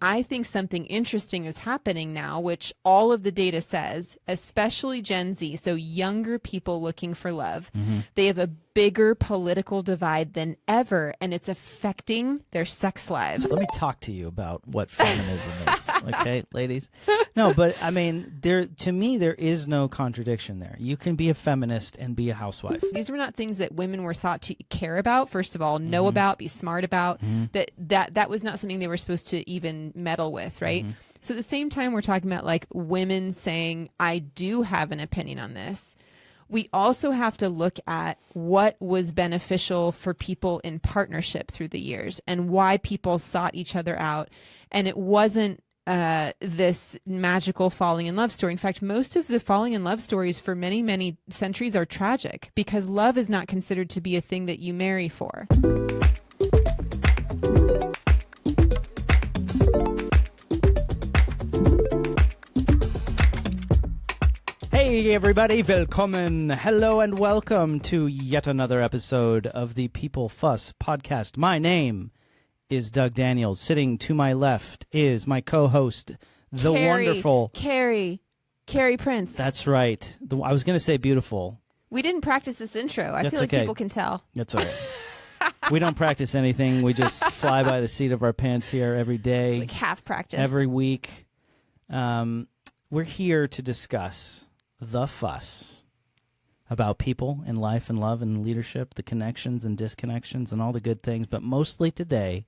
I think something interesting is happening now, which all of the data says, especially Gen Z, so younger people looking for love, they have a bigger political divide than ever, and it's affecting their sex lives. Let me talk to you about what feminism is, okay, ladies? No, but I mean, to me, there is no contradiction there. You can be a feminist and be a housewife. These were not things that women were thought to care about, first of all, know about, be smart about. That was not something they were supposed to even meddle with, right? So at the same time, we're talking about like women saying, I do have an opinion on this. We also have to look at what was beneficial for people in partnership through the years and why people sought each other out. And it wasn't this magical falling in love story. In fact, most of the falling in love stories for many, many centuries are tragic because love is not considered to be a thing that you marry for. Hey everybody, willkommen, hello and welcome to yet another episode of the People Fuss podcast. My name is Doug Daniels. Sitting to my left is my co-host, the wonderful... Carrie Prince. That's right. I was going to say beautiful. We didn't practice this intro. I feel like people can tell. That's all right. We don't practice anything. We just fly by the seat of our pants here every day. It's like half practice. Every week. We're here to discuss the fuss about people and life and love and leadership, the connections and disconnections and all the good things. But mostly today,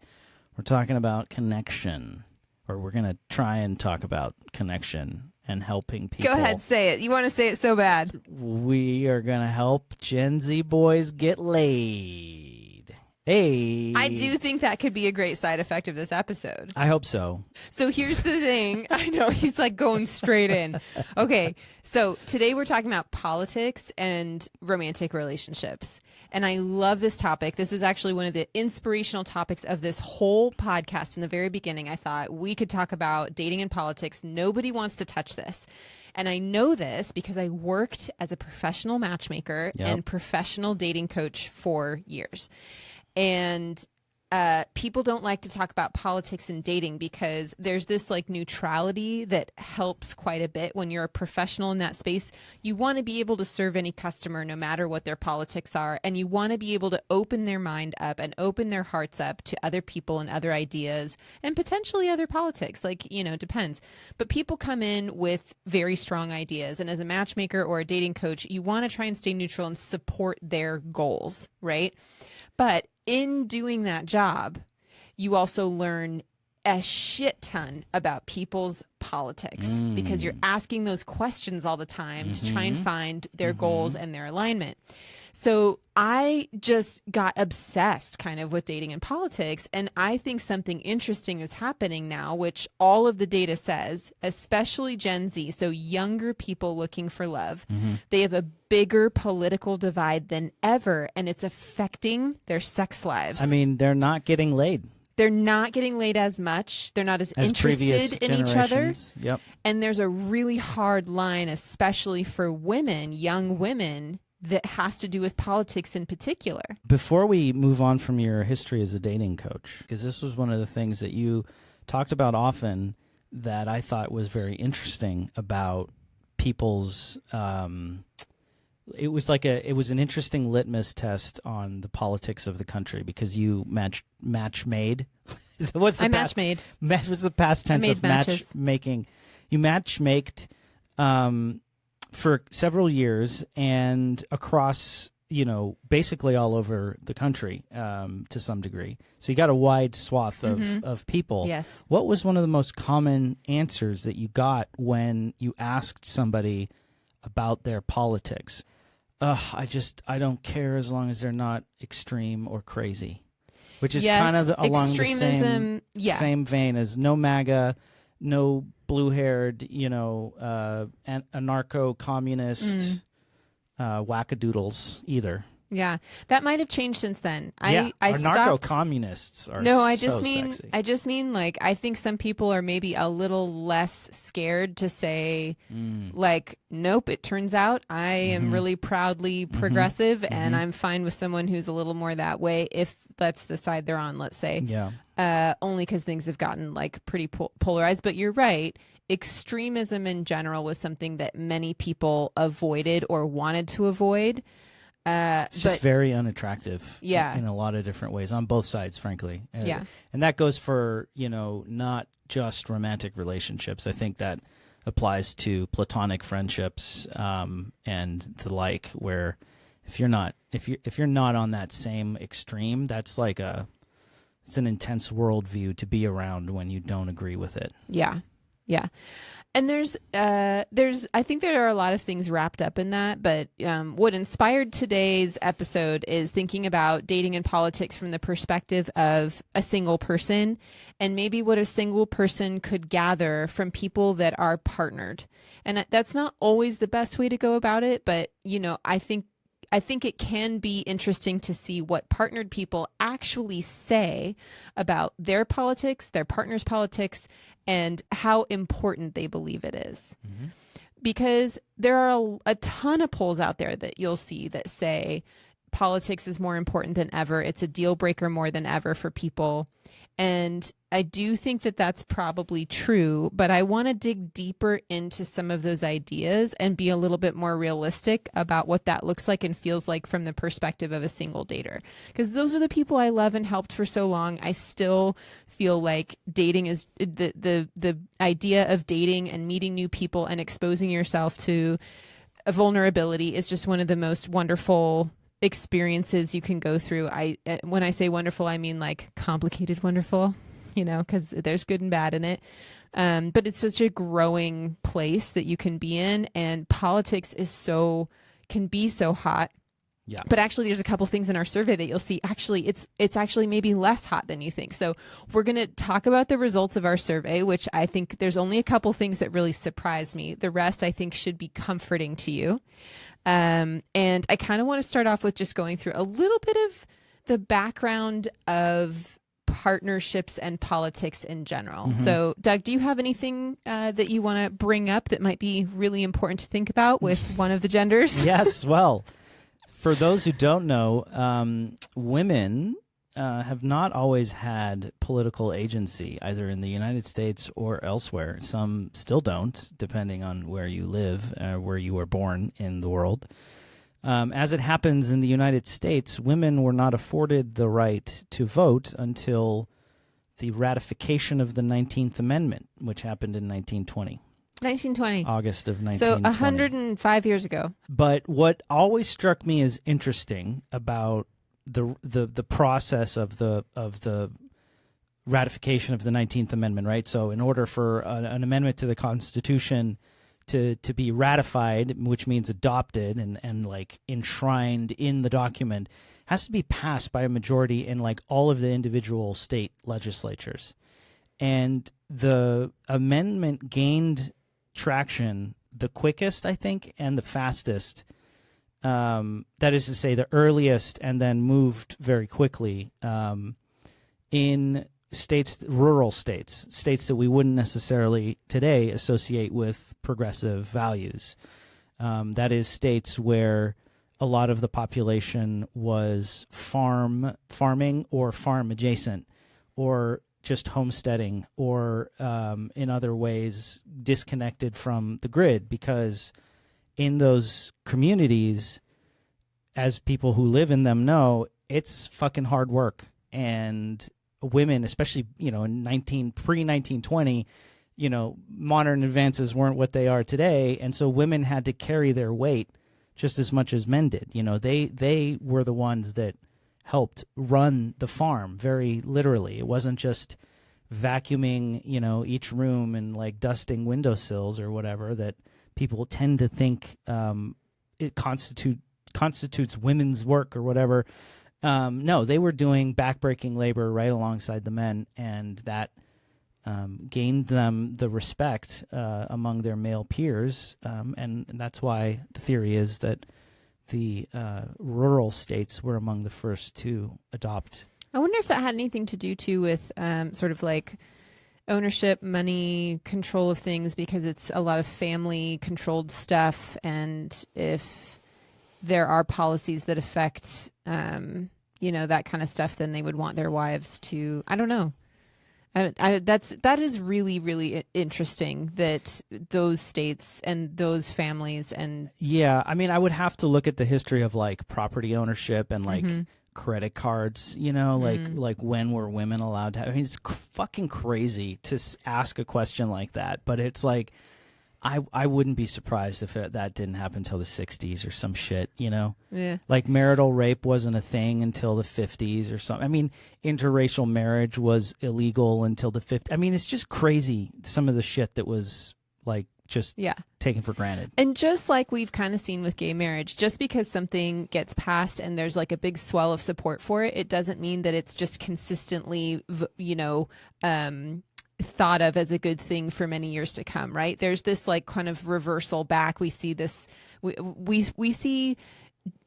we're talking about connection, or we're going to try and talk about connection and helping people. Go ahead, say it. You want to say it so bad. We are going to help Gen Z boys get laid. Hey. I do think that could be a great side effect of this episode. I hope so. So here's the thing. I know he's like going straight in. Okay. So today we're talking about politics and romantic relationships. And I love this topic. This was actually one of the inspirational topics of this whole podcast in the very beginning. I thought we could talk about dating and politics. Nobody wants to touch this. And I know this because I worked as a professional matchmaker and professional dating coach for years. And people don't like to talk about politics and dating because there's this like neutrality that helps quite a bit when you're a professional in that space. You want to be able to serve any customer no matter what their politics are. And you want to be able to open their mind up and open their hearts up to other people and other ideas and potentially other politics. Like, you know, it depends. But people come in with very strong ideas. And as a matchmaker or a dating coach, you want to try and stay neutral and support their goals, right? But in doing that job, you also learn a shit ton about people's politics because you're asking those questions all the time to try and find their goals and their alignment. So I just got obsessed kind of with dating and politics. And I think something interesting is happening now, which all of the data says, especially Gen Z, so younger people looking for love, they have a bigger political divide than ever. And it's affecting their sex lives. I mean, they're not getting laid. They're not getting laid as much. They're not as interested in each other. Yep. And there's a really hard line, especially for women, young women, that has to do with politics in particular. Before we move on from your history as a dating coach, because this was one of the things that you talked about often that I thought was very interesting about people's it was an interesting litmus test on the politics of the country because you match-made. What's the past tense of matchmaking? You matchmaked for several years and across, you know, basically all over the country to some degree. So you got a wide swath of people. Yes. What was one of the most common answers that you got when you asked somebody about their politics? I don't care as long as they're not extreme or crazy, which is kind of along the same vein as no MAGA, no blue-haired, you know, anarcho-communist wackadoodles either. Yeah, that might have changed since then. Anarcho-communists are sexy. I just mean like I think some people are maybe a little less scared to say like, nope, it turns out I am really proudly progressive and I'm fine with someone who's a little more that way if that's the side they're on, let's say. Yeah. only because things have gotten like pretty polarized. But you're right. Extremism in general was something that many people avoided or wanted to avoid. It's just very unattractive Yeah. in a lot of different ways on both sides, frankly. Yeah. And that goes for, not just romantic relationships. I think that applies to platonic friendships and the like, where if you're not on that same extreme, that's like it's an intense worldview to be around when you don't agree with it. Yeah. Yeah. And I think there are a lot of things wrapped up in that, but what inspired today's episode is thinking about dating and politics from the perspective of a single person, and maybe what a single person could gather from people that are partnered. And that's not always the best way to go about it, but I think it can be interesting to see what partnered people actually say about their politics, their partner's politics, and how important they believe it is. Mm-hmm. Because there are a ton of polls out there that you'll see that say politics is more important than ever. It's a deal breaker more than ever for people. And I do think that that's probably true, but I want to dig deeper into some of those ideas and be a little bit more realistic about what that looks like and feels like from the perspective of a single dater. Because those are the people I love and helped for so long. I still feel like dating is the idea of dating and meeting new people and exposing yourself to a vulnerability is just one of the most wonderful experiences you can go through. When I say wonderful, I mean like complicated wonderful, because there's good and bad in it. But it's such a growing place that you can be in, and politics can be so hot. Yeah. But actually, there's a couple things in our survey that you'll see. Actually, it's actually maybe less hot than you think. So we're going to talk about the results of our survey, which I think there's only a couple things that really surprised me. The rest I think should be comforting to you. And I kind of want to start off with just going through a little bit of the background of partnerships and politics in general. Mm-hmm. So, Doug, do you have anything that you want to bring up that might be really important to think about with one of the genders? Yes. Well, for those who don't know, women have not always had political agency, either in the United States or elsewhere. Some still don't, depending on where you live, where you were born in the world. As it happens in the United States, women were not afforded the right to vote until the ratification of the 19th Amendment, which happened in 1920. 1920. August of 1920. So 105 years ago. But what always struck me as interesting about the process of the ratification of the 19th Amendment, right? So in order for an amendment to the Constitution to be ratified, which means adopted and like enshrined in the document, has to be passed by a majority in like all of the individual state legislatures. And the amendment gained traction the quickest, I think, and the fastest. That is to say, the earliest, and then moved very quickly in states, rural states that we wouldn't necessarily today associate with progressive values. That is states where a lot of the population was farming or farm adjacent, or just homesteading, or in other ways disconnected from the grid, because in those communities, as people who live in them know, it's fucking hard work. And women, especially, in pre-1920, modern advances weren't what they are today. And so women had to carry their weight just as much as men did. They were the ones that helped run the farm, very literally. It wasn't just vacuuming, each room and like dusting windowsills or whatever that people tend to think it constitutes women's work or whatever. No, they were doing backbreaking labor right alongside the men, and that gained them the respect among their male peers. And that's why the theory is that the rural states were among the first to adopt. I wonder if that had anything to do too with sort of like ownership, money, control of things, because it's a lot of family controlled stuff. And if there are policies that affect, that kind of stuff, then they would want their wives to, I don't know. That is really, really interesting that those states and those families and Yeah, I mean, I would have to look at the history of like property ownership and like credit cards, like when were women allowed to have, I mean, it's fucking crazy to ask a question like that, but it's like I wouldn't be surprised if that didn't happen until the 60s or some shit, Yeah. Like marital rape wasn't a thing until the 50s or something. I mean, interracial marriage was illegal until the 50s. I mean, it's just crazy, some of the shit that was like just taken for granted. And just like we've kind of seen with gay marriage, just because something gets passed and there's like a big swell of support for it, it doesn't mean that it's just consistently, thought of as a good thing for many years to come, right? There's this like kind of reversal back. We see this, we see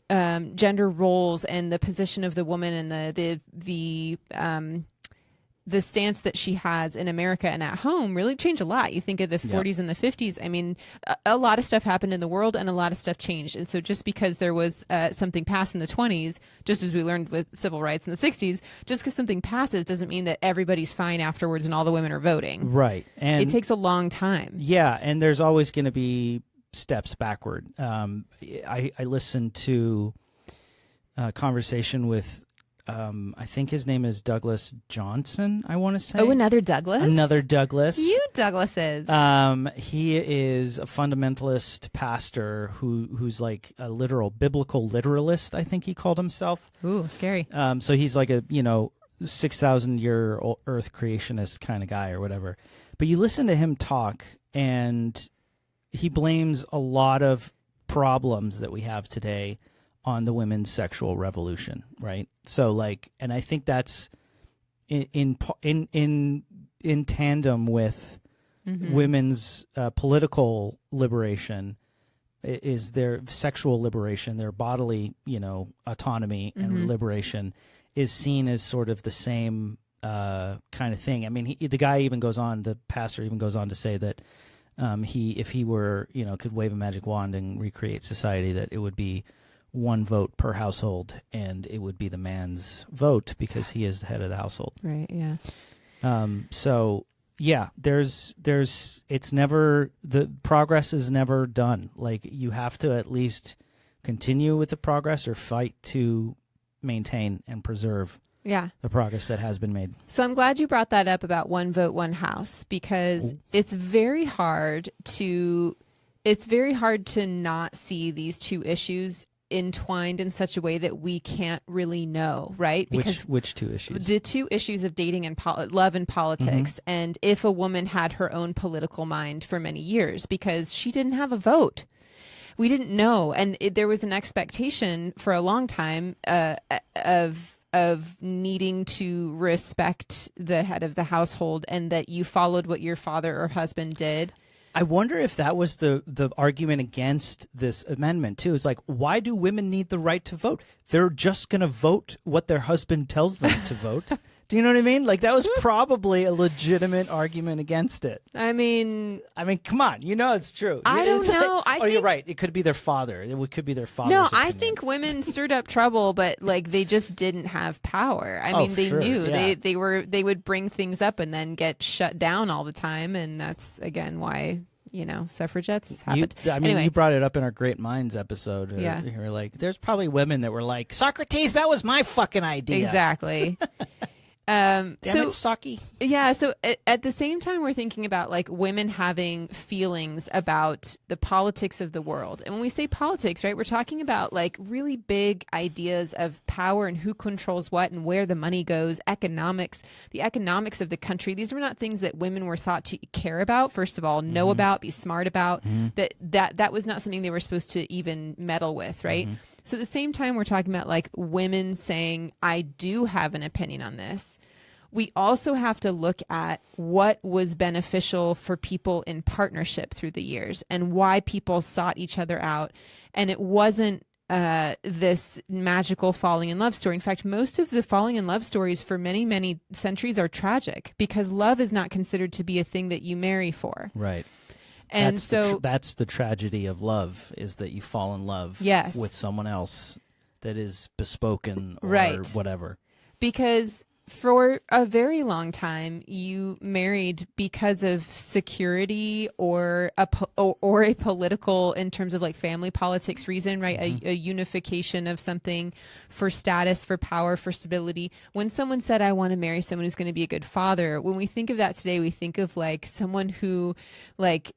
gender roles and the position of the woman and the stance that she has in America and at home really changed a lot. You think of the 40s and the 50s. I mean, a lot of stuff happened in the world and a lot of stuff changed. And so just because there was something passed in the 20s, just as we learned with civil rights in the 60s, just because something passes doesn't mean that everybody's fine afterwards and all the women are voting. Right. And it takes a long time. Yeah. And there's always going to be steps backward. I listened to a conversation with I think his name is Douglas Johnson, I want to say. Oh, another Douglas? Another Douglas. You Douglases. He is a fundamentalist pastor who's like a biblical literalist, I think he called himself. Ooh, scary. So he's like a, 6,000-year earth creationist kind of guy or whatever. But you listen to him talk, and he blames a lot of problems that we have today on the women's sexual revolution, right? So like, and I think that's in tandem with women's political liberation is their sexual liberation, their bodily, autonomy and liberation is seen as sort of the same kind of thing. I mean, the pastor even goes on to say that if he were, could wave a magic wand and recreate society, that it would be one vote per household, and it would be the man's vote because he is the head of the household. Right. Yeah. So yeah, the progress is never done. Like you have to at least continue with the progress or fight to maintain and preserve the progress that has been made. So I'm glad you brought that up about one vote, one house, because it's very hard to not see these two issues entwined in such a way that we can't really know, right? Because which two issues? The two issues of dating and love and politics, and if a woman had her own political mind for many years, because she didn't have a vote. We didn't know, and there was an expectation for a long time of needing to respect the head of the household and that you followed what your father or husband did. I wonder if that was the argument against this amendment, too. It's like, why do women need the right to vote? They're just going to vote what their husband tells them to vote. Do you know what I mean? Like, that was probably a legitimate argument against it. I mean, come on. It's true. I don't know. Like, you're right. It could be their father. It could be their father's No, opinion. I think women stirred up trouble, but like they just didn't have power. I mean, they knew they would bring things up and then get shut down all the time, and that's again why suffragettes happened. Anyway. You brought it up in our Great Minds episode. You were like, there's probably women that were like, Socrates, that was my fucking idea. Exactly. Damn it, Saki. Yeah, so at the same time, we're thinking about like women having feelings about the politics of the world. And when we say politics, right, we're talking about like really big ideas of power and who controls what and where the money goes, economics, the economics of the country. These were not things that women were thought to care about, first of all, know about, be smart about. That was not something they were supposed to even meddle with, right? So at the same time, we're talking about like women saying, I do have an opinion on this. We also have to look at what was beneficial for people in partnership through the years and why people sought each other out. And it wasn't this magical falling in love story. In fact, most of the falling in love stories for many, many centuries are tragic because love is not considered to be a thing that you marry for. Right. And that's the tragedy of love, is that you fall in love with someone else that is bespoken or whatever. Because for a very long time, you married because of security or or a political, in terms of like family politics reason, right? A unification of something for status, for power, for stability. When someone said, I want to marry someone who's going to be a good father, when we think of that today, we think of like someone who like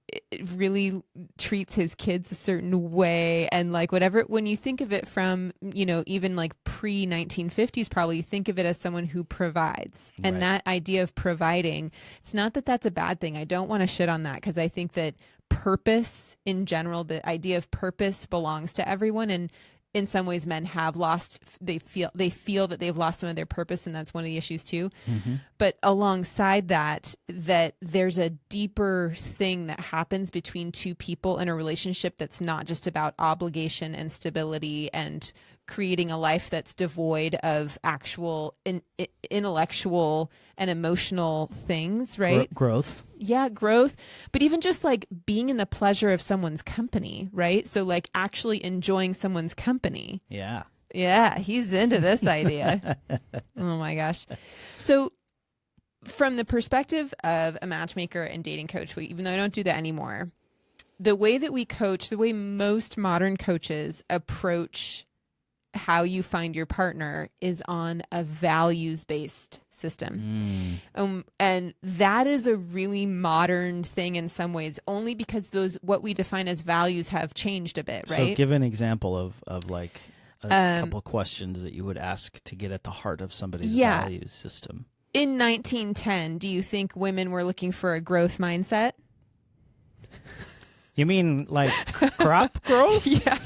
really treats his kids a certain way and like whatever. When you think of it from, you know, even like pre-1950s, probably think of it as someone who provides. And that idea of providing, it's not that that's a bad thing. I don't want to shit on that, because I think that purpose in general, the idea of purpose belongs to everyone. And in some ways men have lost, they feel that they've lost some of their purpose, and that's one of the issues too. But alongside that there's a deeper thing that happens between two people in a relationship that's not just about obligation and stability and creating a life that's devoid of actual intellectual and emotional things, right? Growth. Yeah, growth. But even just like being in the pleasure of someone's company, right? So like actually enjoying someone's company. Yeah. Yeah, he's into this idea. Oh my gosh. So from the perspective of a matchmaker and dating coach, even though I don't do that anymore, the way that we coach, the way most modern coaches approach how you find your partner is on a values-based system. And that is a really modern thing in some ways, only because those, what we define as values, have changed a bit, right? So give an example of like a couple questions that you would ask to get at the heart of somebody's values system. In 1910, do you think women were looking for a growth mindset? You mean like crop growth? Yeah.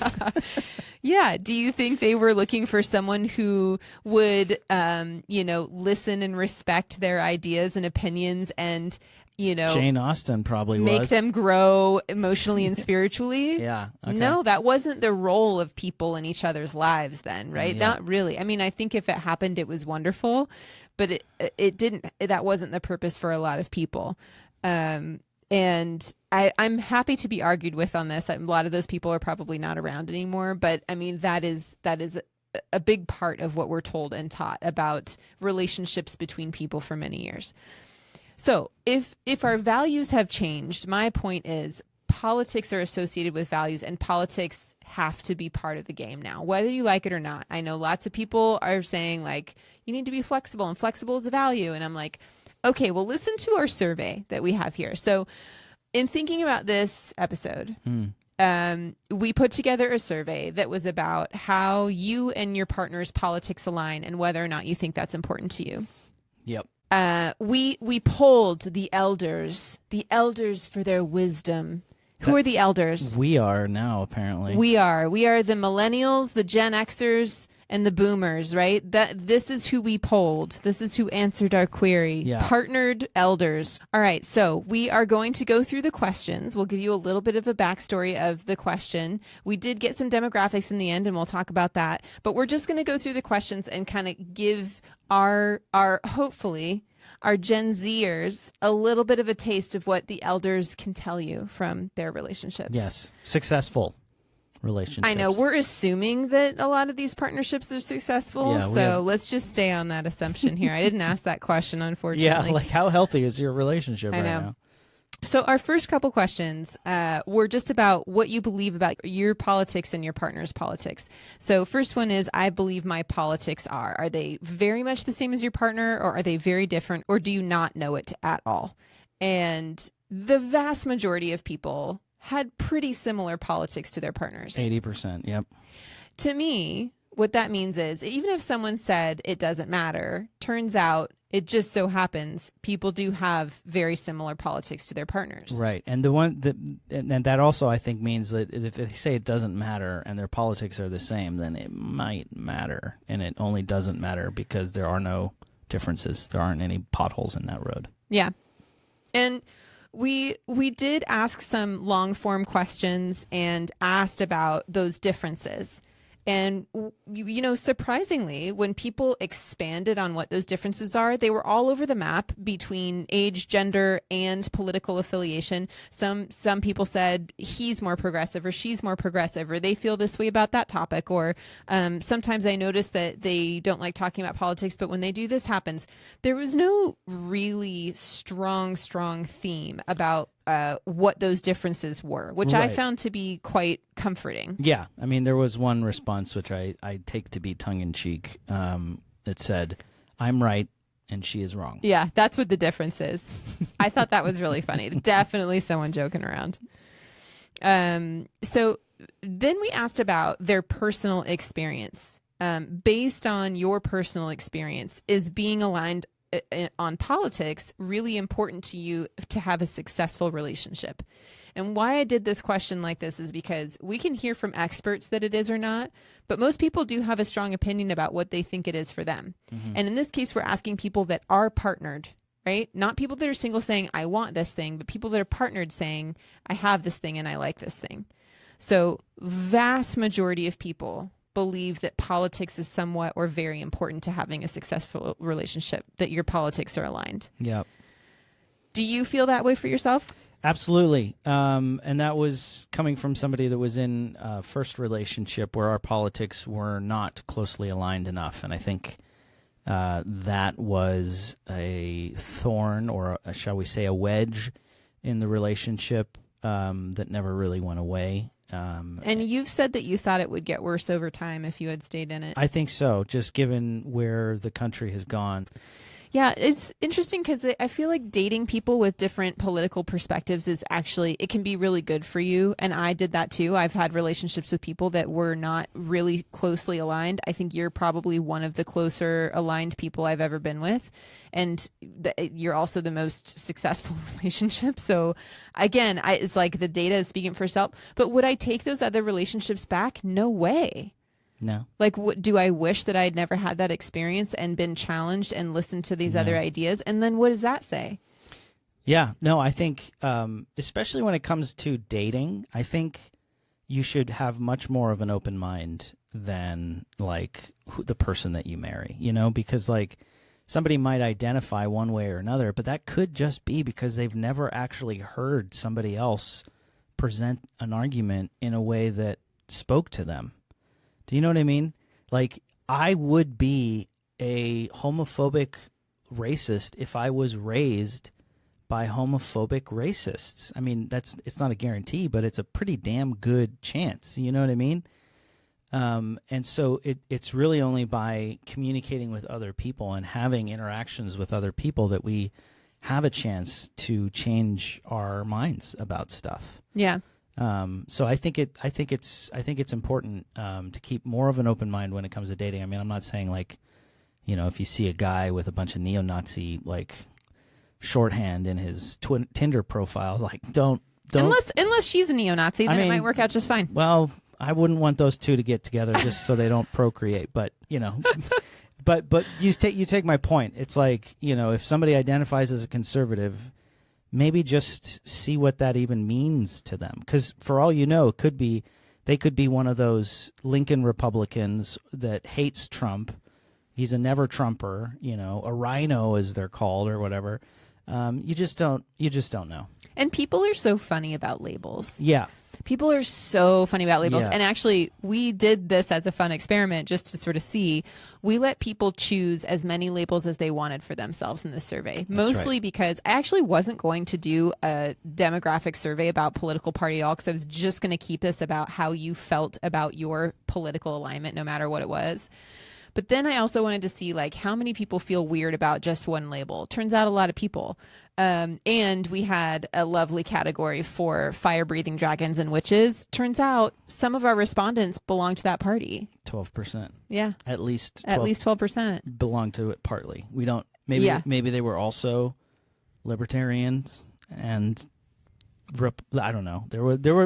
Yeah. Do you think they were looking for someone who would, listen and respect their ideas and opinions and, Jane Austen probably make them grow emotionally and spiritually? Yeah. Okay. No, that wasn't the role of people in each other's lives then, right? Yeah. Not really. I mean, I think if it happened, it was wonderful, but it didn't, that wasn't the purpose for a lot of people. And I'm happy to be argued with on this. A lot of those people are probably not around anymore, but I mean, that is a big part of what we're told and taught about relationships between people for many years. So if our values have changed, my point is politics are associated with values, and politics have to be part of the game now, whether you like it or not. I know lots of people are saying like, you need to be flexible, and flexible is a value. And I'm like, okay, well, listen to our survey that we have here. So in thinking about this episode, we put together a survey that was about how you and your partner's politics align and whether or not you think that's important to you. Yep. We polled the elders for their wisdom. Who are the elders? We are now, apparently. We are the millennials, the Gen Xers, and the boomers, right? This is who we polled. This is who answered our query. Yeah. Partnered elders. All right, so we are going to go through the questions. We'll give you a little bit of a backstory of the question. We did get some demographics in the end, and we'll talk about that. But we're just going to go through the questions and kind of give our hopefully our Gen Zers a little bit of a taste of what the elders can tell you from their relationships. Yes, successful relationships. I know we're assuming that a lot of these partnerships are successful, so let's just stay on that assumption here. I didn't ask that question, unfortunately. Yeah, like how healthy is your relationship right now? So our first couple questions were just about what you believe about your politics and your partner's politics. So first one is, I believe my politics are they very much the same as your partner, or are they very different, or do you not know it at all? And the vast majority of people had pretty similar politics to their partners. 80%, yep. To me, what that means is, even if someone said it doesn't matter, turns out it just so happens people do have very similar politics to their partners. Right. And that also, I think, means that if they say it doesn't matter and their politics are the same, then it might matter. And it only doesn't matter because there are no differences. There aren't any potholes in that road. Yeah. And we did ask some long form questions and asked about those differences. And, surprisingly, when people expanded on what those differences are, they were all over the map between age, gender, and political affiliation. Some people said he's more progressive or she's more progressive, or they feel this way about that topic. Or sometimes I notice that they don't like talking about politics, but when they do, this happens. There was no really strong theme about what those differences were, which I found to be quite comforting. Yeah. I mean, there was one response, which I take to be tongue-in-cheek, that said, I'm right and she is wrong. Yeah, that's what the difference is. I thought that was really funny. Definitely someone joking around. So then we asked about their personal experience. Based on your personal experience, is being aligned on politics really important to you to have a successful relationship? And why I did this question like this is because we can hear from experts that it is or not, but most people do have a strong opinion about what they think it is for them. Mm-hmm. And in this case, we're asking people that are partnered, right? Not people that are single saying, I want this thing, but people that are partnered saying, I have this thing and I like this thing. So vast majority of people believe that politics is somewhat or very important to having a successful relationship, that your politics are aligned. Yep. Do you feel that way for yourself? Absolutely. And that was coming from somebody that was in a first relationship where our politics were not closely aligned enough. And I think that was a thorn, or shall we say a wedge in the relationship that never really went away. And you've said that you thought it would get worse over time if you had stayed in it. I think so, just given where the country has gone. Yeah, it's interesting because I feel like dating people with different political perspectives is actually, it can be really good for you. And I did that too. I've had relationships with people that were not really closely aligned. I think you're probably one of the closer aligned people I've ever been with. And you're also the most successful relationship. So again, it's like the data is speaking for itself. But would I take those other relationships back? No way. No. Like, do I wish that I'd never had that experience and been challenged and listened to these other ideas? And then what does that say? Yeah. No, I think, especially when it comes to dating, I think you should have much more of an open mind than like the person that you marry, because like somebody might identify one way or another, but that could just be because they've never actually heard somebody else present an argument in a way that spoke to them. Do you know what I mean? Like, I would be a homophobic racist if I was raised by homophobic racists. I mean, it's not a guarantee, but it's a pretty damn good chance. You know what I mean? And so it's really only by communicating with other people and having interactions with other people that we have a chance to change our minds about stuff. Yeah. So I think it's important to keep more of an open mind when it comes to dating. I mean, I'm not saying like, if you see a guy with a bunch of neo-Nazi like shorthand in his Tinder profile, like don't unless she's a neo-Nazi, then it might work out just fine. Well, I wouldn't want those two to get together just so they don't procreate. But but you take my point. It's like if somebody identifies as a conservative, maybe just see what that even means to them. Because for all you know, they could be one of those Lincoln Republicans that hates Trump. He's a never Trumper, a rhino as they're called or whatever. You just don't know. And people are so funny about labels. Yeah. People are so funny about labels. Yeah. And actually, we did this as a fun experiment just to sort of see. We let people choose as many labels as they wanted for themselves in this survey. Mostly because I actually wasn't going to do a demographic survey about political party at all, because I was just going to keep this about how you felt about your political alignment, no matter what it was. But then I also wanted to see like how many people feel weird about just one label. Turns out a lot of people. And we had a lovely category for fire-breathing dragons and witches. Turns out some of our respondents belong to that party. 12%. Yeah. At least 12% belong to it partly. We don't. Maybe they were also libertarians and. I don't know.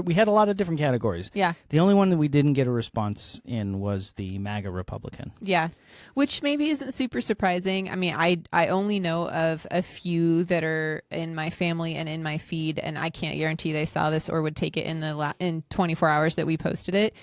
We had a lot of different categories. Yeah. The only one that we didn't get a response in was the MAGA Republican. Yeah. Which maybe isn't super surprising. I mean, I only know of a few that are in my family and in my feed, and I can't guarantee they saw this or would take it in 24 hours that we posted it.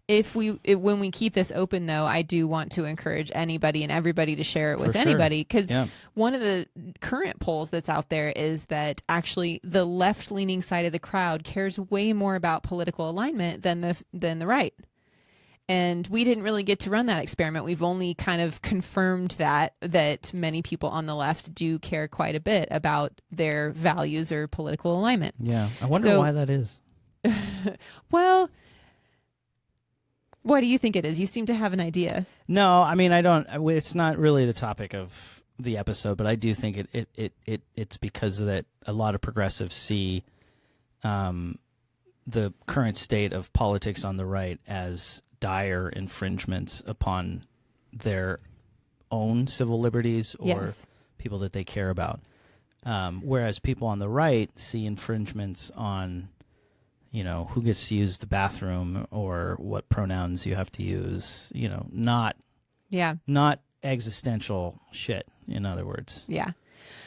when we keep this open, though, I do want to encourage anybody and everybody to share it with anybody, because one of the current polls that's out there is that actually the left-leaning side of the crowd cares way more about political alignment than the right. And we didn't really get to run that experiment. We've only kind of confirmed that many people on the left do care quite a bit about their values or political alignment. Yeah. I wonder why that is. Well, what do you think it is? You seem to have an idea. No, I mean, I don't. It's not really the topic of the episode, but I do think it's because of that a lot of progressives see the current state of politics on the right as dire infringements upon their own civil liberties or people that they care about. Whereas people on the right see infringements on, who gets to use the bathroom or what pronouns you have to use, not existential shit, in other words. Yeah.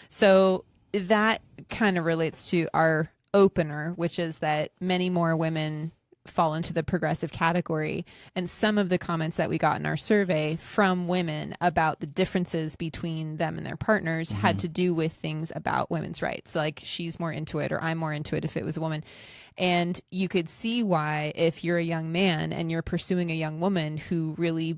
So that kind of relates to our opener, which is that many more women fall into the progressive category. And some of the comments that we got in our survey from women about the differences between them and their partners had to do with things about women's rights. Like, she's more into it, or I'm more into it if it was a woman. And you could see why, if you're a young man and you're pursuing a young woman who really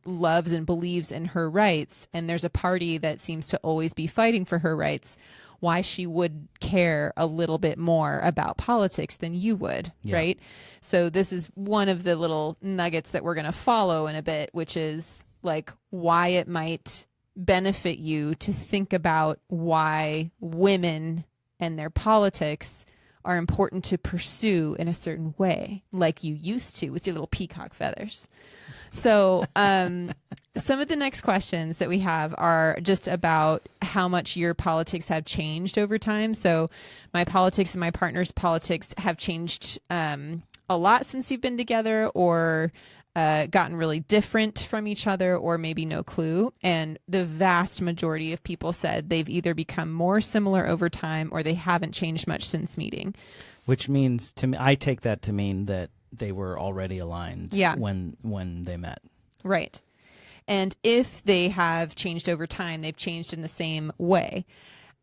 loves and believes in her rights, and there's a party that seems to always be fighting for her rights, why she would care a little bit more about politics than you would, right? So this is one of the little nuggets that we're going to follow in a bit, which is like why it might benefit you to think about why women and their politics are important to pursue in a certain way, like you used to with your little peacock feathers. So some of the next questions that we have are just about how much your politics have changed over time. So my politics and my partner's politics have changed a lot since you've been together, or gotten really different from each other, or maybe no clue. And the vast majority of people said they've either become more similar over time or they haven't changed much since meeting. Which means, to me, I take that to mean that they were already aligned when they met. Right. And if they have changed over time, they've changed in the same way.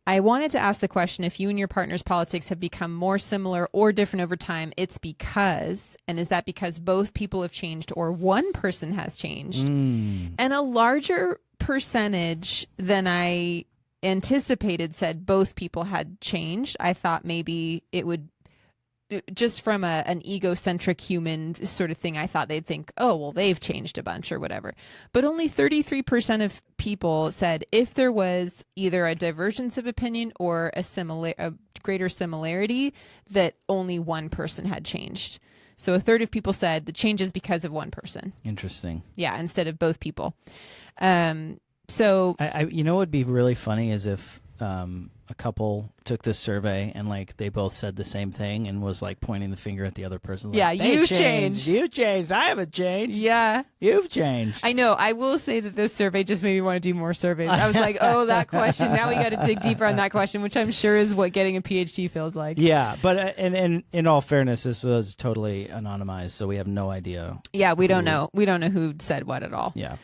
I wanted to ask the question, if you and your partner's politics have become more similar or different over time, it's because, and is that because both people have changed or one person has changed? And a larger percentage than I anticipated said both people had changed. I thought maybe it would, just from an egocentric human sort of thing, I thought they'd think, oh, well, they've changed a bunch or whatever. But only 33% of people said if there was either a divergence of opinion or a greater similarity, that only one person had changed. So a third of people said the change is because of one person. Interesting. Yeah, instead of both people. So what would be really funny is if a couple took this survey and they both said the same thing and was pointing the finger at the other person. You've changed. You changed. I haven't changed. Yeah. You've changed. I know. I will say that this survey just made me want to do more surveys. I was like, oh, that question. Now we got to dig deeper on that question, which I'm sure is what getting a PhD feels like. Yeah. But and in all fairness, this was totally anonymized, so we have no idea. Yeah, we don't know. We don't know who said what at all. Yeah.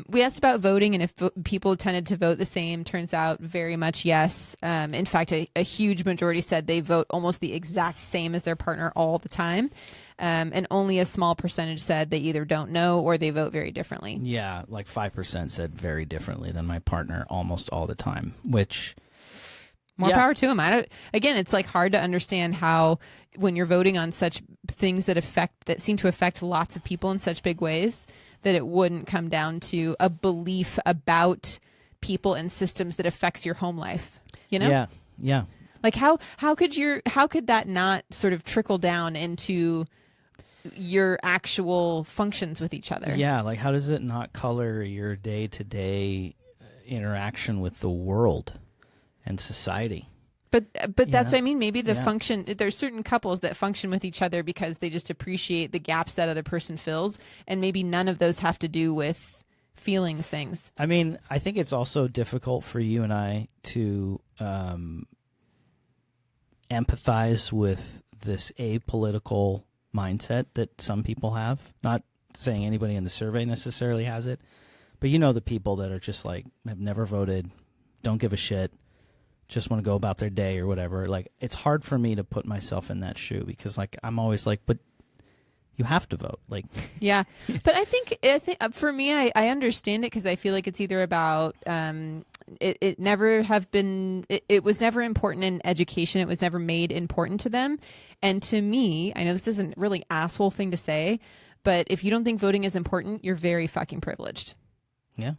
We asked about voting and if people tended to vote the same. Turns out very much yes. In fact, a huge majority said they vote almost the exact same as their partner all the time. And only a small percentage said they either don't know or they vote very differently. Yeah, 5% said very differently than my partner almost all the time, which... More power to them. Again, it's hard to understand how, when you're voting on such things that seem to affect lots of people in such big ways, that it wouldn't come down to a belief about people and systems that affects your home life. Yeah. Yeah. How could that not sort of trickle down into your actual functions with each other? Yeah. How does it not color your day-to-day interaction with the world and society? But that's what I mean. Maybe the function, there's certain couples that function with each other because they just appreciate the gaps that other person fills. And maybe none of those have to do with feelings things. I mean, I think it's also difficult for you and I to empathize with this apolitical mindset that some people have. Not saying anybody in the survey necessarily has it, but you know the people that are just like, have never voted, don't give a shit, just want to go about their day or whatever. Like, it's hard for me to put myself in that shoe because, like, I'm always like, but you have to vote. Like, yeah. But I think for me, I understand it because I feel like it's either about it never have been it was never important in education. It was never made important to them. And to me, I know this isn't really asshole thing to say, but if you don't think voting is important, you're very fucking privileged. yeah,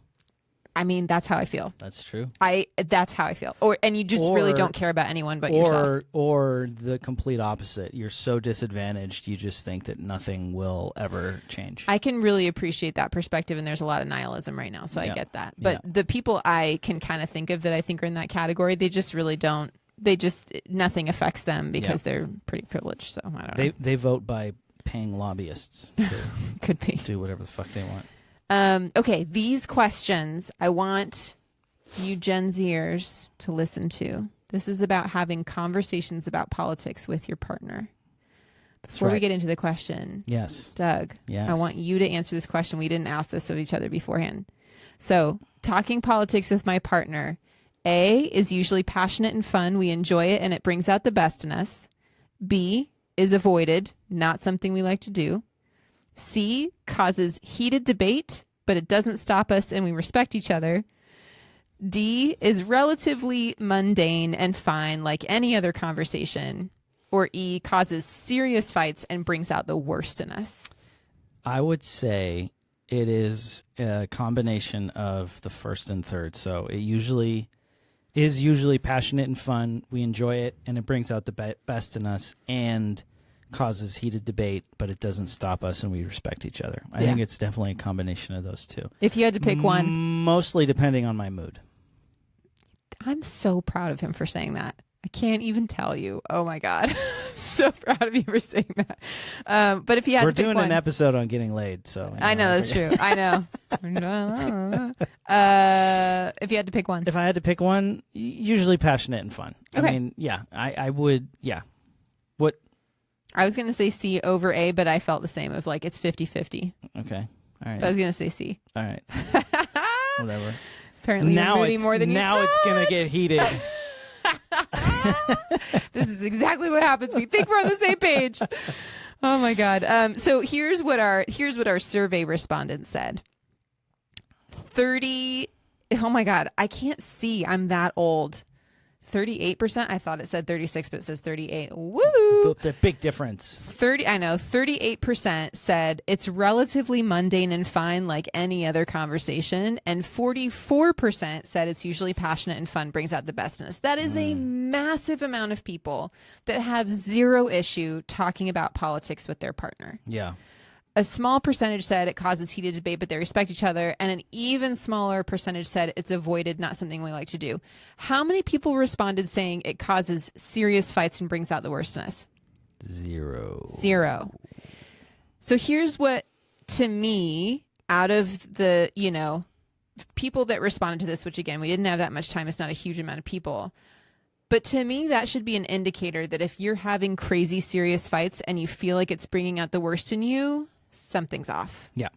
I mean, that's how I feel. that's true. That's how I feel. And you just really don't care about anyone but yourself. Or the complete opposite. You're so disadvantaged, you just think that nothing will ever change. I can really appreciate that perspective, and there's a lot of nihilism right now, so I get that. But the people I can kind of think of that I think are in that category, they just really don't. Nothing affects them because they're pretty privileged. So I don't know. They vote by paying lobbyists to Could be. do whatever the fuck they want. Okay, these questions I want you Gen Zers to listen to. This is about having conversations about politics with your partner. Before we get into the question, yes, Doug, yes. I want you to answer this question. We didn't ask this of each other beforehand. So, talking politics with my partner, A, is usually passionate and fun. We enjoy it and it brings out the best in us. B, is avoided, not something we like to do. C, causes heated debate, but it doesn't stop us and we respect each other. D, is relatively mundane and fine like any other conversation. Or E, causes serious fights and brings out the worst in us. I would say it is a combination of the first and third. So it is usually passionate and fun. We enjoy it, and it brings out the best in us and causes heated debate, but it doesn't stop us and we respect each other. I think it's definitely a combination of those two. If you had to pick one. Mostly depending on my mood. I'm so proud of him for saying that. I can't even tell you. Oh my God. So proud of you for saying that. But if you had to pick one. We're doing an episode on getting laid, so. I know, that's true. I know. If you had to pick one. If I had to pick one, usually passionate and fun. Okay. I mean, I would, What? I was going to say C over A, but I felt the same of like it's 50-50. Okay. All right. But I was going to say C. All right. Whatever. Apparently you're moody more than you now it's going to get heated. This is exactly what happens. We think we're on the same page. Oh my God. So here's what our survey respondents said. 30. Oh my God. I can't see. I'm that old. 38%. I thought it said 36, but it says 38. Woo! The big difference. 38% said it's relatively mundane and fine like any other conversation. And 44% said it's usually passionate and fun, brings out the best in us. That is a massive amount of people that have zero issue talking about politics with their partner. Yeah. A small percentage said it causes heated debate, but they respect each other. And an even smaller percentage said it's avoided, not something we like to do. How many people responded saying it causes serious fights and brings out the worst in us? Zero. So here's what, to me, out of the, people that responded to this, which again, we didn't have that much time. It's not a huge amount of people. But to me, that should be an indicator that if you're having crazy serious fights and you feel like it's bringing out the worst in you, something's off. Yeah.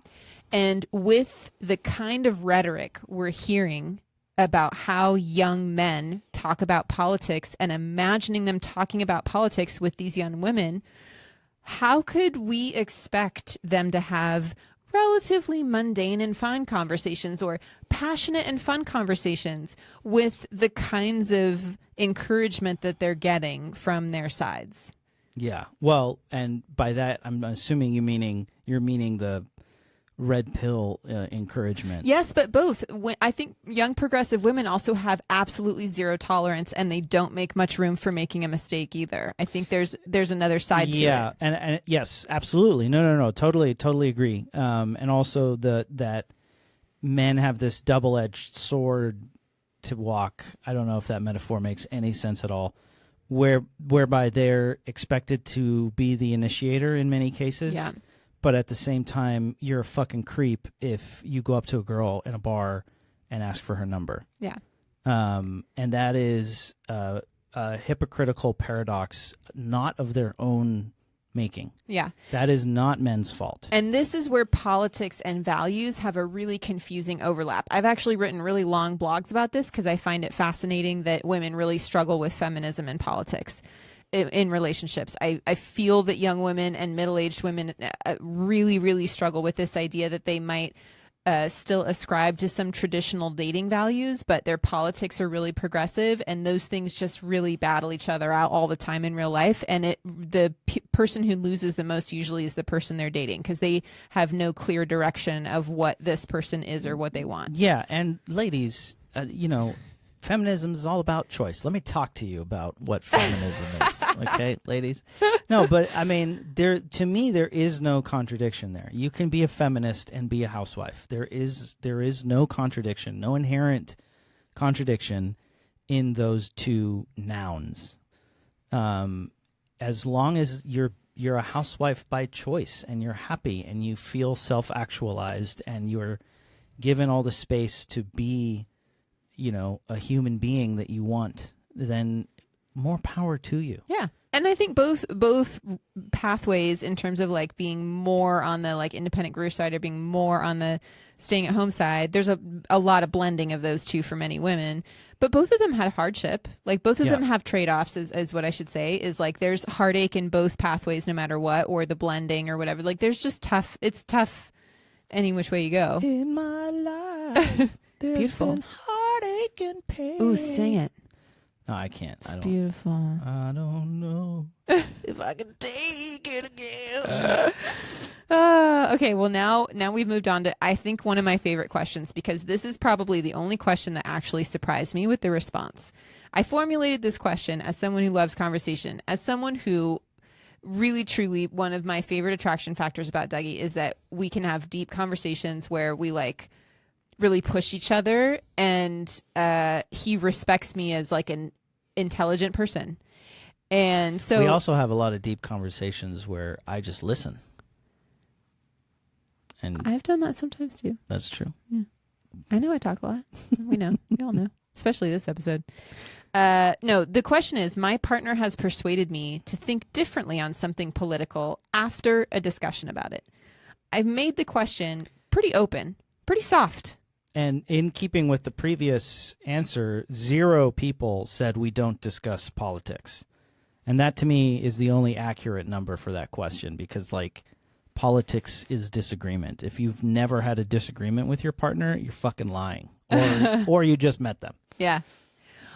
And with the kind of rhetoric we're hearing about how young men talk about politics and imagining them talking about politics with these young women, how could we expect them to have relatively mundane and fun conversations or passionate and fun conversations with the kinds of encouragement that they're getting from their sides? Yeah. Well, and by that, I'm assuming you're meaning the red pill encouragement. Yes, but both. I think young progressive women also have absolutely zero tolerance, and they don't make much room for making a mistake either. I think there's another side to it. Yeah, and yes, absolutely. No, totally agree. And also that men have this double-edged sword to walk. I don't know if that metaphor makes any sense at all. Whereby they're expected to be the initiator in many cases. Yeah. But at the same time, you're a fucking creep if you go up to a girl in a bar and ask for her number. Yeah. And that is a hypocritical paradox, not of their own making. Yeah. That is not men's fault. And this is where politics and values have a really confusing overlap. I've actually written really long blogs about this because I find it fascinating that women really struggle with feminism and politics in relationships. I feel that young women and middle-aged women really, really struggle with this idea that they might still ascribe to some traditional dating values, but their politics are really progressive, and those things just really battle each other out all the time in real life. And the person who loses the most usually is the person they're dating, because they have no clear direction of what this person is or what they want. Yeah, and ladies, feminism is all about choice. Let me talk to you about what feminism is, okay, ladies? No, but I mean, to me, there is no contradiction there. You can be a feminist and be a housewife. There is no contradiction, no inherent contradiction in those two nouns. As long as you're a housewife by choice and you're happy and you feel self-actualized and you're given all the space to be a human being that you want, then more power to you. Yeah. And I think both pathways, in terms of like being more on the like independent career side or being more on the staying at home side, there's a lot of blending of those two for many women. But both of them had hardship. Like both of them have trade-offs, is what I should say, is like there's heartache in both pathways no matter what, or the blending or whatever. Like there's just it's tough any which way you go. In my life, there's beautiful. Been heartache and pain. Ooh, sing it. No, I can't. It's beautiful. I don't know if I can take it again. Okay, well now we've moved on to, I think, one of my favorite questions, because this is probably the only question that actually surprised me with the response. I formulated this question as someone who loves conversation, as someone who really, truly, one of my favorite attraction factors about Dougie is that we can have deep conversations where we like really push each other, and he respects me as like an intelligent person. And so we also have a lot of deep conversations where I just listen. And I've done that sometimes too. That's true. Yeah. I know I talk a lot. We know. We all know. Especially this episode. No, the question is, my partner has persuaded me to think differently on something political after a discussion about it. I've made the question pretty open, pretty soft. And in keeping with the previous answer, 0 people said we don't discuss politics. And that to me is the only accurate number for that question, because like politics is disagreement. If you've never had a disagreement with your partner, you're fucking lying. Or you just met them. Yeah.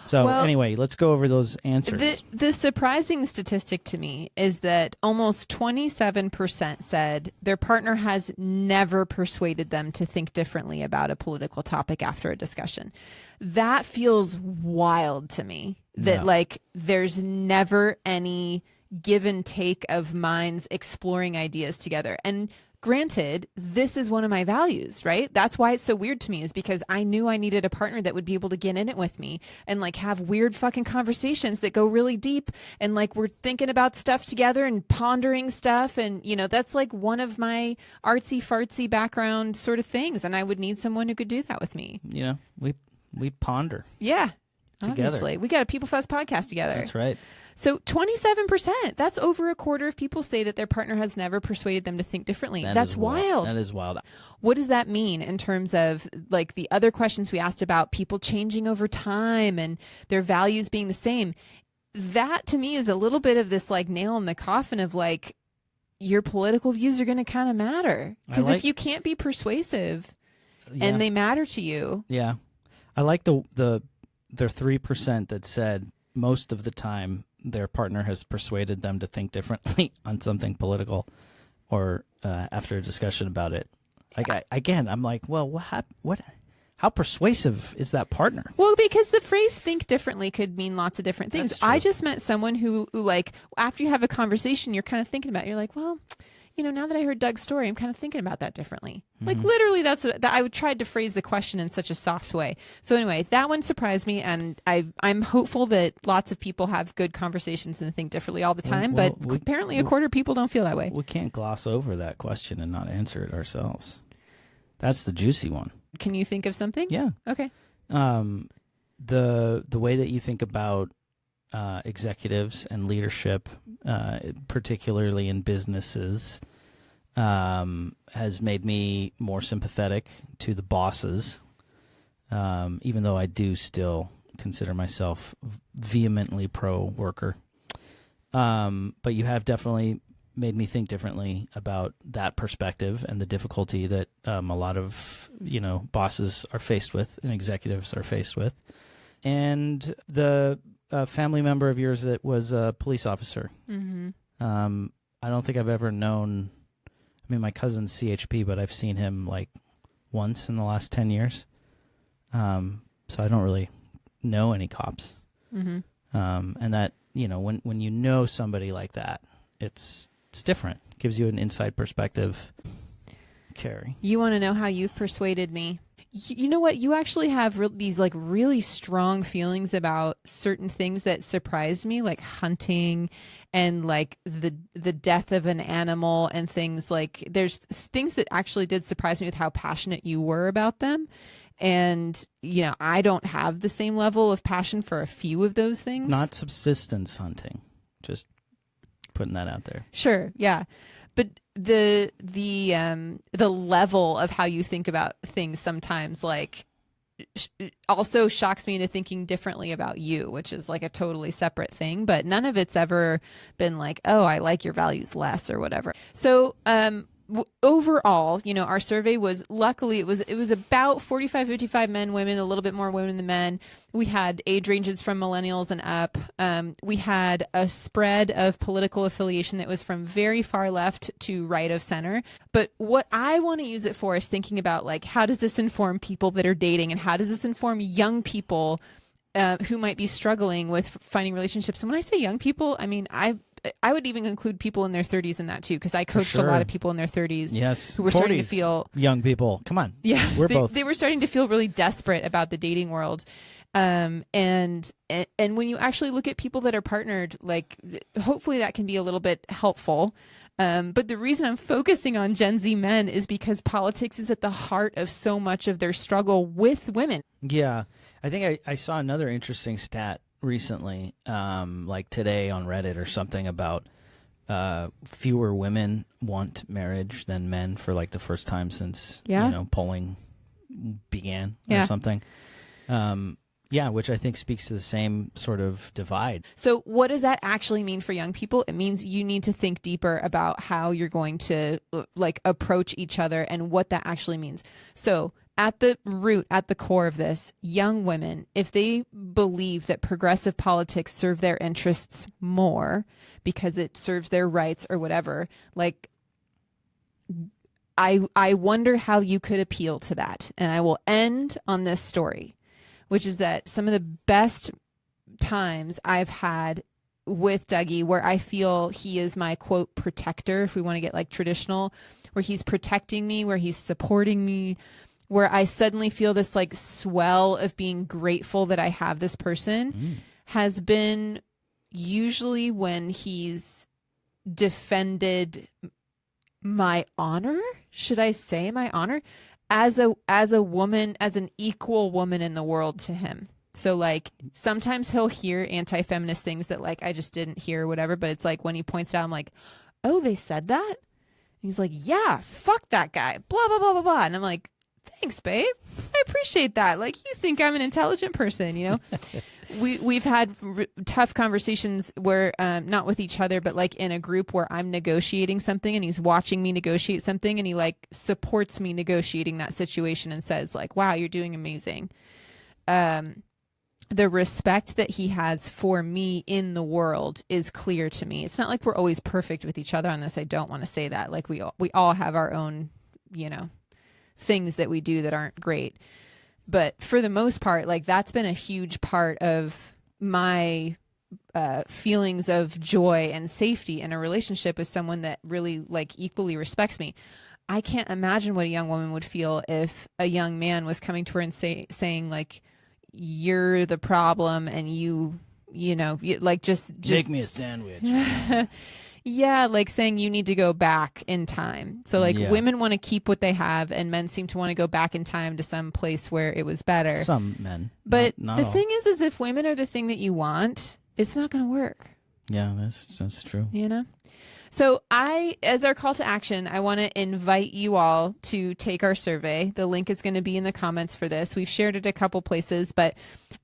So anyway, let's go over those answers. The surprising statistic to me is that almost 27% said their partner has never persuaded them to think differently about a political topic after a discussion. That feels wild to me, that like there's never any give and take of minds exploring ideas together. And granted, this is one of my values, right? That's why it's so weird to me, is because I knew I needed a partner that would be able to get in it with me and like have weird fucking conversations that go really deep, and like we're thinking about stuff together and pondering stuff. And, that's like one of my artsy fartsy background sort of things. And I would need someone who could do that with me. We ponder. Yeah. Together. Obviously. We got a People Fest podcast together. That's right. So 27%, that's over a quarter of people say that their partner has never persuaded them to think differently. That's wild. That is wild. What does that mean in terms of like the other questions we asked about people changing over time and their values being the same? That to me is a little bit of this like nail in the coffin of like your political views are going to kind of matter. Because if you can't be persuasive and they matter to you. Yeah. I like the 3% that said most of the time their partner has persuaded them to think differently on something political or after a discussion about it. Like I'm like, well, how persuasive is that partner? Well, because the phrase think differently could mean lots of different things. I just met someone who like, after you have a conversation, you're kind of thinking about it. You're like, well, now that I heard Doug's story, I'm kind of thinking about that differently. Mm-hmm. Like literally that's what I tried to phrase the question in such a soft way. So anyway, that one surprised me, and I'm hopeful that lots of people have good conversations and think differently all the time, but apparently a quarter of people don't feel that way. We can't gloss over that question and not answer it ourselves. That's the juicy one. Can you think of something? Yeah. Okay. The way that you think about executives and leadership, particularly in businesses, has made me more sympathetic to the bosses, even though I do still consider myself vehemently pro-worker. But you have definitely made me think differently about that perspective and the difficulty that a lot of, bosses are faced with and executives are faced with. And the family member of yours that was a police officer. Mm-hmm. I don't think I've ever known, my cousin's CHP, but I've seen him like once in the last 10 years. So I don't really know any cops. Mm-hmm. And that, when you know somebody like that, it's different. It gives you an inside perspective. Carrie, you want to know how you've persuaded me? You know what? You actually have these like really strong feelings about certain things that surprised me, like hunting and like the death of an animal and things like there's things that actually did surprise me with how passionate you were about them. And, I don't have the same level of passion for a few of those things. Not subsistence hunting. Just putting that out there. Sure. Yeah. But the level of how you think about things sometimes like also shocks me into thinking differently about you, which is like a totally separate thing, but none of it's ever been like, oh, I like your values less or whatever. So, overall, our survey was, luckily it was about 45, 55 men, women, a little bit more women than men. We had age ranges from millennials and up. We had a spread of political affiliation that was from very far left to right of center. But what I want to use it for is thinking about like, how does this inform people that are dating, and how does this inform young people who might be struggling with finding relationships? And when I say young people, I would even include people in their 30s in that too, because I coached a lot of people in their 30s. Yes, who were 40s, starting to feel young people. Come on, yeah, both. They were starting to feel really desperate about the dating world, and when you actually look at people that are partnered, like hopefully that can be a little bit helpful. But the reason I'm focusing on Gen Z men is because politics is at the heart of so much of their struggle with women. Yeah, I think I saw another interesting stat recently, like today on Reddit or something, about fewer women want marriage than men for like the first time since polling began or something. Which I think speaks to the same sort of divide. So what does that actually mean for young people? It means you need to think deeper about how you're going to like approach each other and what that actually means. So at the root, at the core of this, young women, if they believe that progressive politics serve their interests more because it serves their rights or whatever, like I wonder how you could appeal to that. And I will end on this story, which is that some of the best times I've had with Dougie, where I feel he is my quote protector, if we want to get like traditional, where he's protecting me, where he's supporting me, where I suddenly feel this like swell of being grateful that I have this person, has been usually when he's defended my honor. Should I say my honor? As a woman, as an equal woman in the world to him. So like sometimes he'll hear anti-feminist things that like I just didn't hear or whatever, but it's like when he points out, I'm like, oh, they said that? And he's like, yeah, fuck that guy, blah, blah, blah, blah, blah. And I'm like, thanks, babe. I appreciate that. Like, you think I'm an intelligent person, We've had tough conversations where, not with each other, but like in a group where I'm negotiating something and he's watching me negotiate something, and he like supports me negotiating that situation and says like, wow, you're doing amazing. The respect that he has for me in the world is clear to me. It's not like we're always perfect with each other on this. I don't want to say that. Like we all have our own, things that we do that aren't great. But for the most part, like that's been a huge part of my feelings of joy and safety in a relationship with someone that really like equally respects me. I can't imagine what a young woman would feel if a young man was coming to her and saying like, you're the problem and you like just make me a sandwich. Yeah, like saying you need to go back in time. So like women want to keep what they have, and men seem to want to go back in time to some place where it was better. Some men. But not the all. thing is if women are the thing that you want, it's not going to work. Yeah, that's true. You know? So as our call to action, I want to invite you all to take our survey. The link is going to be in the comments for this. We've shared it a couple places, but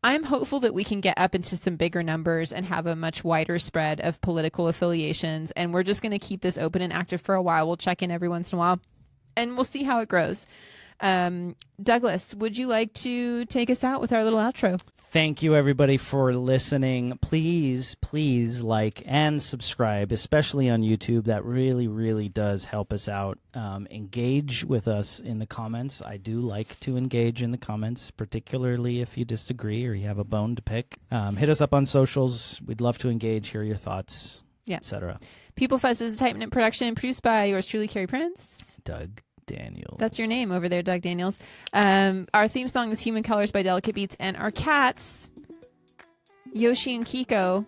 I'm hopeful that we can get up into some bigger numbers and have a much wider spread of political affiliations. And we're just going to keep this open and active for a while. We'll check in every once in a while and we'll see how it grows. Douglas, would you like to take us out with our little outro? Thank you, everybody, for listening. Please like and subscribe, especially on YouTube. That really, really does help us out. Engage with us in the comments. I do like to engage in the comments, particularly if you disagree or you have a bone to pick. Hit us up on socials. We'd love to engage, hear your thoughts, etc. People Fuss is a Tight Knit production produced by yours truly, Carrie Prince. Doug Daniels. That's your name over there, Doug Daniels. Our theme song is Human Colors by Delicate Beats. And our cats, Yoshi and Kiko,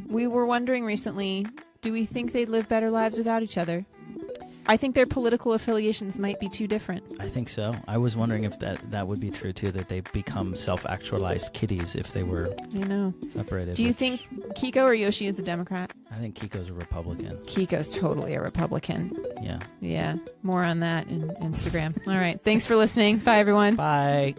we were wondering recently, do we think they'd live better lives without each other? I think their political affiliations might be too different. I think so. I was wondering if that would be true, too, that they become self-actualized kitties if they were separated. Do you think Kiko or Yoshi is a Democrat? I think Kiko's a Republican. Kiko's totally a Republican. Yeah. Yeah. More on that in Instagram. All right. Thanks for listening. Bye, everyone. Bye.